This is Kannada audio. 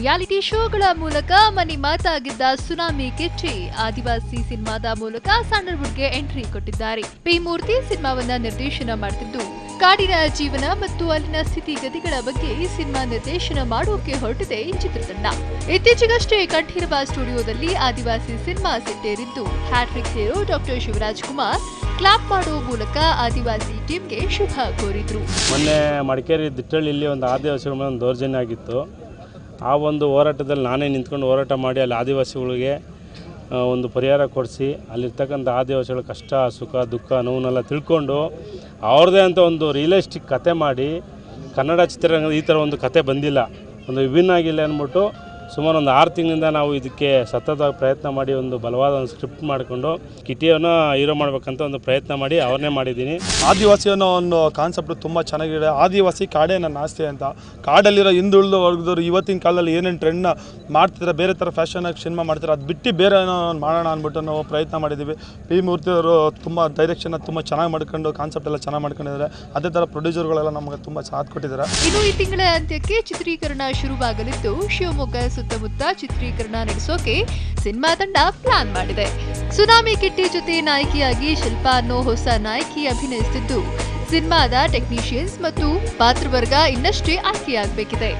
ರಿಯಾಲಿಟಿ ಶೋಗಳ ಮೂಲಕ ಮನಿ ಮಾತಾಗಿದ್ದ ಸುನಾಮಿ ಕಿಚ್ಚಿ ಆದಿವಾಸಿ ಸಿನಿಮಾದ ಮೂಲಕ ಸ್ಯಾಂಡಲ್ವುಡ್ಗೆ ಎಂಟ್ರಿ ಕೊಟ್ಟಿದ್ದಾರೆ. ಪಿ ಮೂರ್ತಿ ಸಿನಿಮಾವನ್ನ ನಿರ್ದೇಶನ ಮಾಡುತ್ತಿದ್ದು, ಕಾಡಿನ ಜೀವನ ಮತ್ತು ಅಲ್ಲಿನ ಸ್ಥಿತಿಗತಿಗಳ ಬಗ್ಗೆ ಸಿನಿಮಾ ನಿರ್ದೇಶನ ಮಾಡೋಕೆ ಹೊರಟಿದೆ ಚಿತ್ರತಂಡ. ಇತ್ತೀಚೆಗಷ್ಟೇ ಕಂಠೀರವ ಸ್ಟುಡಿಯೋದಲ್ಲಿ ಆದಿವಾಸಿ ಸಿನಿಮಾ ಸೆಟ್ಟೇರಿದ್ದು, hattrick hero doctor Shivaraj Kumar clap ಮಾಡೋ ಮೂಲಕ ಆದಿವಾಸಿ ಟೀಮ್ಗೆ ಶುಭ ಕೋರಿದ್ರು. ಮೊನ್ನೆ ಮಡಿಕೇರಿ ದಿಟ್ಟಳ್ಳಿಯಲ್ಲಿ ಒಂದು ಆದಿವಾಸಿಗಳ ಮೇಲೆ ಒಂದು ದೌರ್ಜನ್ಯ ಆಗಿತ್ತು. ಆ ಒಂದು ಹೋರಾಟದಲ್ಲಿ ನಾನೇ ನಿಂತ್ಕೊಂಡು ಹೋರಾಟ ಮಾಡಿ ಅಲ್ಲಿ ಆದಿವಾಸಿಗಳಿಗೆ ಒಂದು ಪರಿಹಾರ ಕೊಡಿಸಿ ಅಲ್ಲಿರ್ತಕ್ಕಂಥ ಆದಿವಾಸಿಗಳ ಕಷ್ಟ ಸುಖ ದುಃಖ ನೋವನ್ನೆಲ್ಲ ತಿಳ್ಕೊಂಡು ಅವ್ರದ್ದೇ ಅಂತ ಒಂದು ರಿಯಲಿಸ್ಟಿಕ್ ಕತೆ ಮಾಡಿ, ಕನ್ನಡ ಚಿತ್ರರಂಗದ ಈ ಥರ ಒಂದು ಕತೆ ಬಂದಿಲ್ಲ, ಒಂದು ವಿಭಿನ್ನ ಆಗಿಲ್ಲ ಅಂದ್ಬಿಟ್ಟು ಸುಮಾರು ಒಂದು 6 ತಿಂಗಳಿಂದ ನಾವು ಇದಕ್ಕೆ ಸತತವಾಗಿ ಪ್ರಯತ್ನ ಮಾಡಿ ಒಂದು ಬಲವಾದ ಒಂದು ಸ್ಕ್ರಿಪ್ಟ್ ಮಾಡಿಕೊಂಡು ಕಿಟಿಯನ್ನು ಹೀರೋ ಮಾಡಬೇಕಂತ ಒಂದು ಪ್ರಯತ್ನ ಮಾಡಿ ಅವ್ರನ್ನೇ ಮಾಡಿದ್ದೀನಿ. ಆದಿವಾಸಿ ಅನ್ನೋ ಒಂದು ಕಾನ್ಸೆಪ್ಟ್ ತುಂಬ ಚೆನ್ನಾಗಿದೆ. ಆದಿವಾಸಿ ಕಾಡೇ ನನ್ನ ಆಸ್ತಿ ಅಂತ, ಕಾಡಲ್ಲಿರೋ ಹಿಂದುಳಿದ ವರ್ಗದವರು ಇವತ್ತಿನ ಕಾಲದಲ್ಲಿ ಏನೇನು ಟ್ರೆಂಡ್ನ ಮಾಡ್ತಿದ್ದಾರೆ, ಬೇರೆ ಥರ ಫ್ಯಾಷನಾಗಿ ಸಿನಿಮಾ ಮಾಡ್ತಾರೆ, ಅದು ಬಿಟ್ಟು ಬೇರೆ ಏನೋ ಮಾಡೋಣ ಅಂದ್ಬಿಟ್ಟು ನಾವು ಪ್ರಯತ್ನ ಮಾಡಿದ್ದೀವಿ. ಪಿ ಮೂರ್ತಿಯವರು ತುಂಬ ಡೈರೆಕ್ಷನ್ನ ತುಂಬ ಚೆನ್ನಾಗಿ ಮಾಡ್ಕೊಂಡು ಕಾನ್ಸೆಪ್ಟ್ ಎಲ್ಲ ಚೆನ್ನಾಗಿ ಮಾಡ್ಕೊಂಡಿದ್ದಾರೆ. ಅದೇ ಥರ ಪ್ರೊಡ್ಯೂಸರ್ಗಳೆಲ್ಲ ನಮಗೆ ತುಂಬ ಸಾಥ್ ಕೊಟ್ಟಿದ್ದಾರೆ. ಇನ್ನು ಈ ತಿಂಗಳ ಅಂತ್ಯಕ್ಕೆ ಚಿತ್ರೀಕರಣ ಶುರುವಾಗಲಿದ್ದು, ಶಿವಮೊಗ್ಗ ಸುತ್ತಮುತ್ತ ಚಿತ್ರೀಕರಣ ನಡೆಸೋಕೆ ಸಿನಿಮಾ ತಂಡ ಪ್ಲಾನ್ ಮಾಡಿದೆ. ಸುನಾಮಿ ಕಿಟ್ಟಿ ಜೊತೆ ನಾಯಕಿಯಾಗಿ ಶಿಲ್ಪಾ ಅನ್ನೋ ಹೊಸ ನಾಯಕಿ ಅಭಿನಯಿಸುತ್ತಿದ್ದು, ಸಿನಿಮಾದ ಟೆಕ್ನಿಷಿಯನ್ಸ್ ಮತ್ತು ಪಾತ್ರವರ್ಗ ಇನ್ನಷ್ಟೇ ಆಯ್ಕೆಯಾಗಬೇಕಿದೆ.